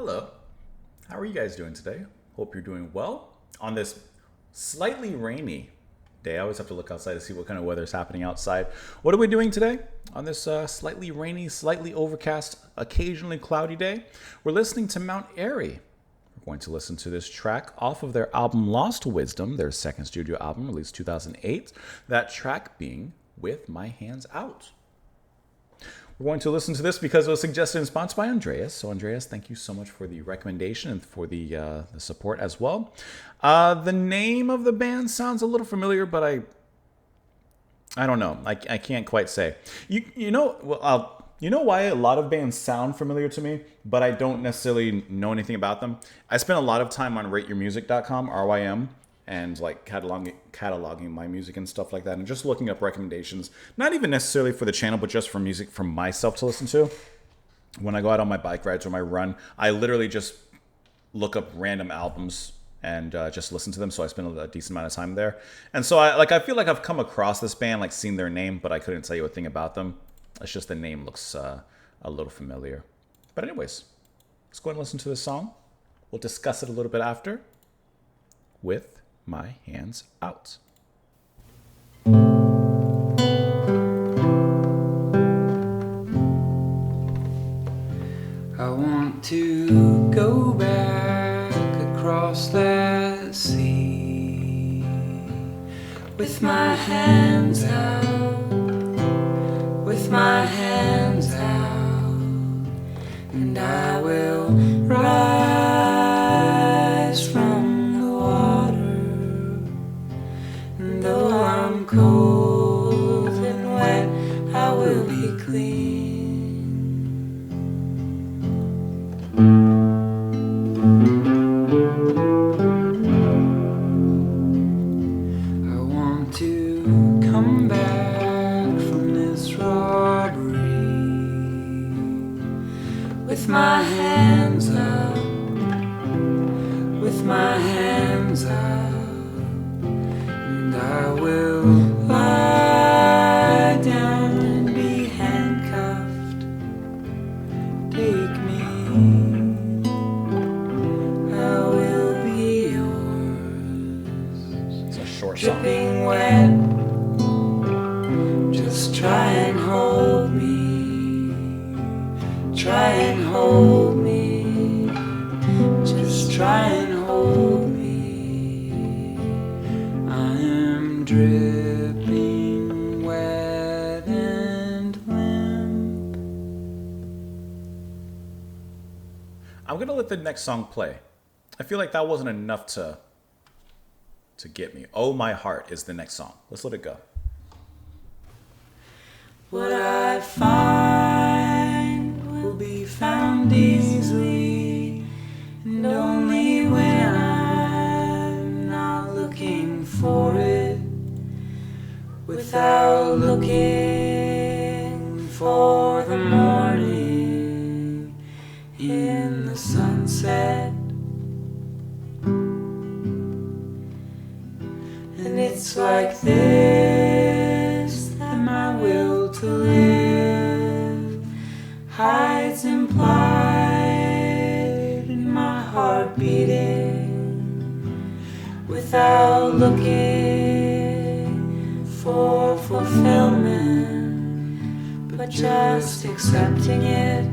Hello. How are you guys doing today? Hope you're doing well. On this slightly rainy day, I always have to look outside to see what kind of weather is happening outside. What are we doing today? On this slightly rainy, slightly overcast, occasionally cloudy day, we're listening to Mount Eerie. We're going to listen to this track off of their album Lost Wisdom, their second studio album released 2008. That track being With My Hands Out. We're going to listen to this because it was suggested and sponsored by Andreas. So, Andreas, thank you so much for the recommendation and for the support as well. The name of the band sounds a little familiar, but I don't know. I can't quite say. You know why a lot of bands sound familiar to me, but I don't necessarily know anything about them. I spent a lot of time on RateYourMusic.com, RYM, and like cataloging my music and stuff like that, and just looking up recommendations, not even necessarily for the channel, but just for music for myself to listen to. When I go out on my bike rides or my run, I literally just look up random albums and just listen to them. So I spend a decent amount of time there. And so I feel like I've come across this band, like seen their name, but I couldn't tell you a thing about them. It's just the name looks a little familiar. But anyways, let's go ahead and listen to this song. We'll discuss it a little bit after. With My Hands Out. I want to go back across that sea with my hands out, with my hands out, and I will rise from the water. And though I'm cold and wet, I will be clean. I want to come back from this robbery with my hands up, with my hands out, and I will lie down and be handcuffed. Take me, I will be yours. It's a short song. Dripping wet, just try and hold me. Try and hold me. Just try and hold me. I am dripping wet and limp. I'm going to let the next song play. I feel like that wasn't enough to get me. Oh My Heart is the next song. Let's let it go. What I find will be found easily, and only when I'm not looking for it, without looking for the morning in the sunset. And it's like this that my will to live hides implied in my heart beating, without looking for fulfillment, but just accepting it.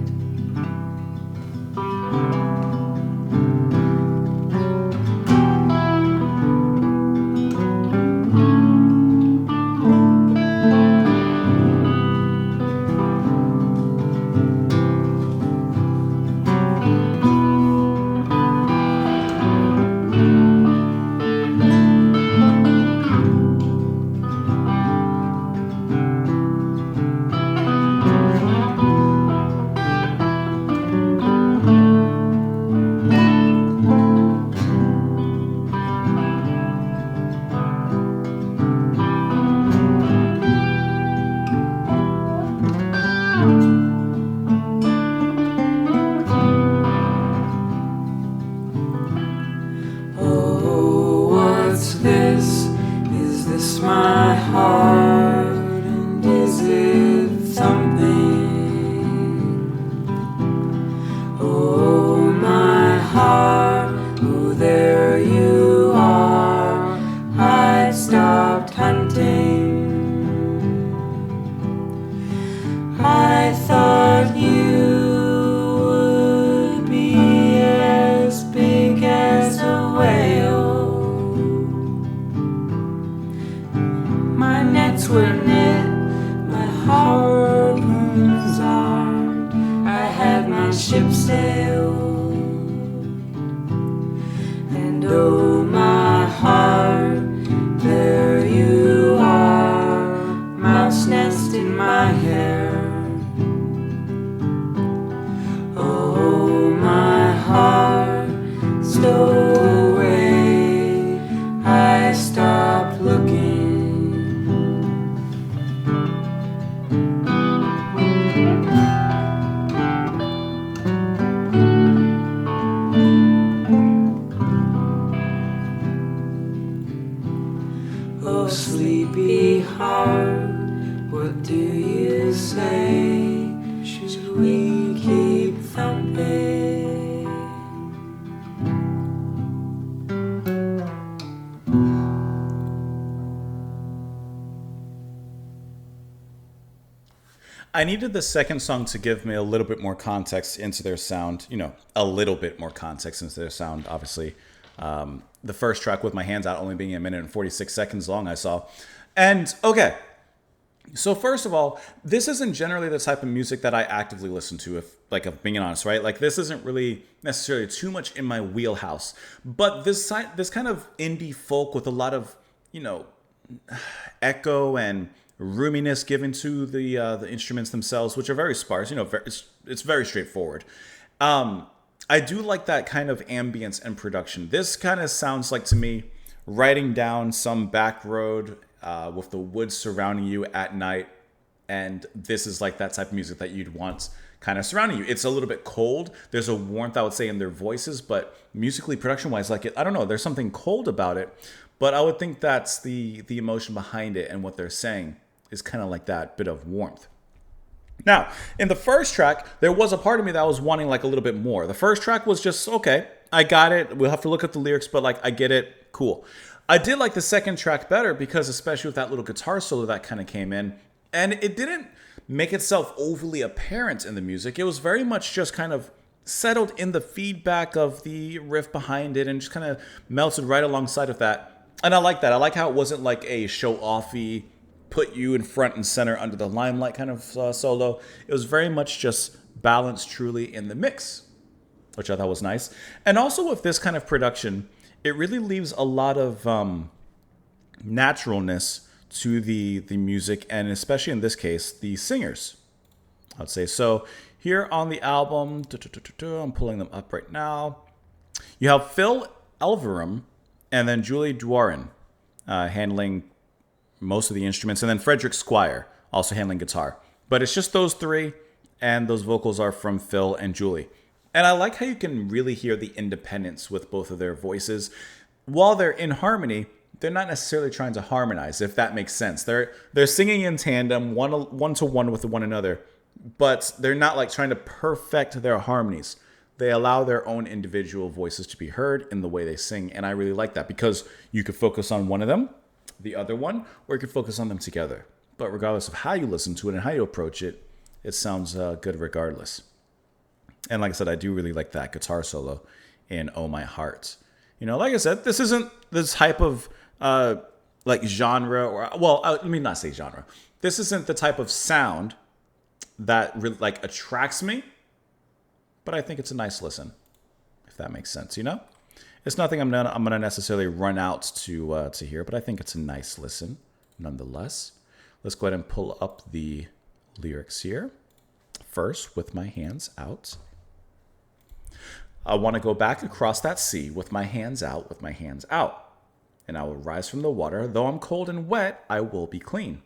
hard. What do you say? Should we keep thumping? I needed the second song to give me a little bit more context into their sound. You know, a little bit more context into their sound, obviously. The first track, With My Hands Out, only being a minute and 46 seconds long, I saw. And, okay. So first of all, this isn't generally the type of music that I actively listen to, if being honest, right? Like, this isn't really necessarily too much in my wheelhouse. But this kind of indie folk with a lot of, you know, echo and roominess given to the instruments themselves, which are very sparse. You know, it's very straightforward. I do like that kind of ambience and production. This kind of sounds like to me riding down some back road with the woods surrounding you at night, and this is like that type of music that you'd want kind of surrounding you. It's a little bit cold. There's a warmth, I would say, in their voices, but musically, production-wise, like I don't know, there's something cold about it. But I would think that's the emotion behind it, and what they're saying is kind of like that bit of warmth. Now, in the first track, there was a part of me that was wanting like a little bit more. The first track was just, okay, I got it. We'll have to look at the lyrics, but like, I get it. Cool. I did like the second track better because especially with that little guitar solo that kind of came in, and it didn't make itself overly apparent in the music. It was very much just kind of settled in the feedback of the riff behind it and just kind of melted right alongside of that. And I like that. I like how it wasn't like a show-offy, put you in front and center under the limelight kind of solo. It was very much just balanced truly in the mix, which I thought was nice. And also with this kind of production, it really leaves a lot of naturalness to the music, and especially in this case, the singers, I'd say. So here on the album, I'm pulling them up right now. You have Phil Elverum and then Julie Dwarin handling most of the instruments, and then Frederick Squire also handling guitar. But it's just those three, and those vocals are from Phil and Julie. And I like how you can really hear the independence with both of their voices. While they're in harmony, they're not necessarily trying to harmonize, if that makes sense. They're singing in tandem, one to one with one another, but they're not like trying to perfect their harmonies. They allow their own individual voices to be heard in the way they sing, and I really like that because you could focus on one of them, the other one, or you could focus on them together. But regardless of how you listen to it and how you approach it, it sounds good regardless. And like I said, I do really like that guitar solo in Oh My Heart. You know, like I said, this isn't this type of like genre, or, well, let me not say genre. This isn't the type of sound that really like attracts me, but I think it's a nice listen, if that makes sense, you know? It's nothing I'm gonna necessarily run out to hear, but I think it's a nice listen nonetheless. Let's go ahead and pull up the lyrics here. First, with my hands out. I want to go back across that sea with my hands out, with my hands out. And I will rise from the water. Though I'm cold and wet, I will be clean.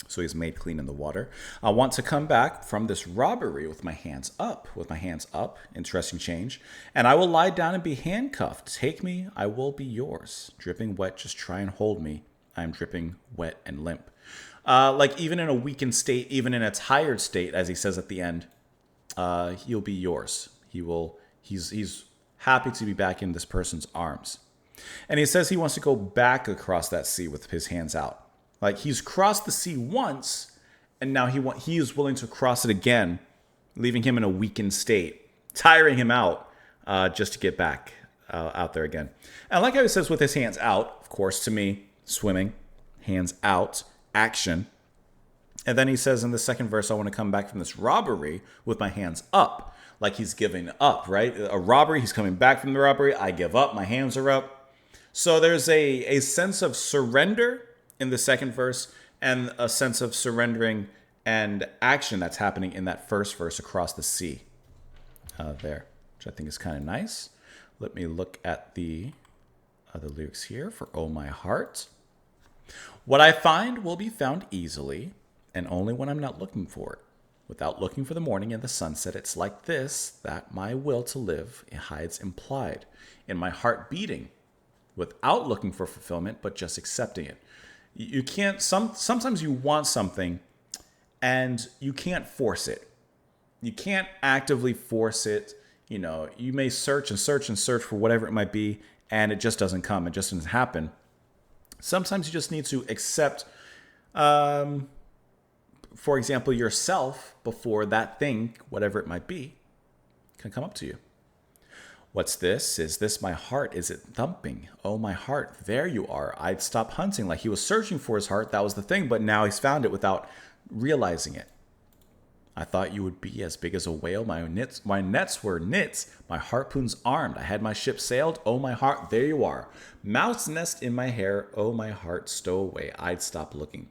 So he's made clean in the water. I want to come back from this robbery with my hands up, with my hands up. Interesting change. And I will lie down and be handcuffed. Take me, I will be yours. Dripping wet, just try and hold me. I'm dripping wet and limp. Like even in a weakened state, even in a tired state, as he says at the end, he'll be yours. He's happy to be back in this person's arms. And he says he wants to go back across that sea with his hands out. Like he's crossed the sea once, and now he is willing to cross it again, leaving him in a weakened state, tiring him out just to get back out there again. And like how he says with his hands out, of course, to me, swimming, hands out, action. And then he says in the second verse, I want to come back from this robbery with my hands up. Like he's giving up, right? A robbery, he's coming back from the robbery. I give up, my hands are up. So there's a sense of surrender in the second verse and a sense of surrendering and action that's happening in that first verse across the sea there, which I think is kind of nice. Let me look at the other lyrics here for Oh My Heart. What I find will be found easily and only when I'm not looking for it. Without looking for the morning and the sunset, it's like this, that my will to live hides implied in my heart beating without looking for fulfillment, but just accepting it. You can't, sometimes you want something and you can't force it. You can't actively force it. You know, you may search and search and search for whatever it might be, and it just doesn't come. It just doesn't happen. Sometimes you just need to accept, for example, yourself before that thing, whatever it might be, can come up to you. What's this? Is this my heart? Is it thumping? Oh, my heart. There you are. I'd stop hunting. Like he was searching for his heart. That was the thing. But now he's found it without realizing it. I thought you would be as big as a whale. My nets were knits. My harpoons armed. I had my ship sailed. Oh, my heart. There you are. Mouse nest in my hair. Oh, my heart. Stow away. I'd stop looking.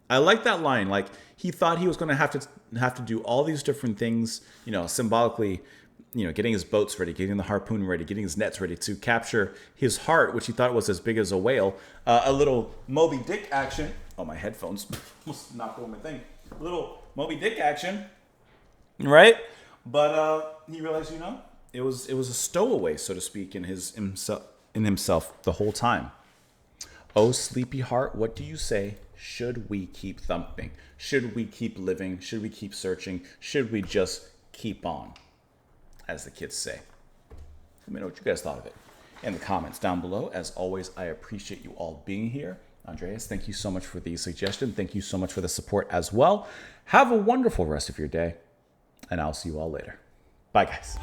I like that line. Like he thought he was going to have to do all these different things, you know, symbolically, you know, getting his boats ready, getting the harpoon ready, getting his nets ready to capture his heart, which he thought was as big as a whale. A little Moby Dick action. Oh, my headphones almost knocked over my thing. A little Moby Dick action, right? But he realized, you know, it was a stowaway, so to speak, in himself the whole time. Oh, sleepy heart, what do you say? Should we keep thumping? Should we keep living? Should we keep searching? Should we just keep on? As the kids say. Let me know what you guys thought of it in the comments down below. As always, I appreciate you all being here. Andreas, thank you so much for the suggestion. Thank you so much for the support as well. Have a wonderful rest of your day, and I'll see you all later. Bye, guys.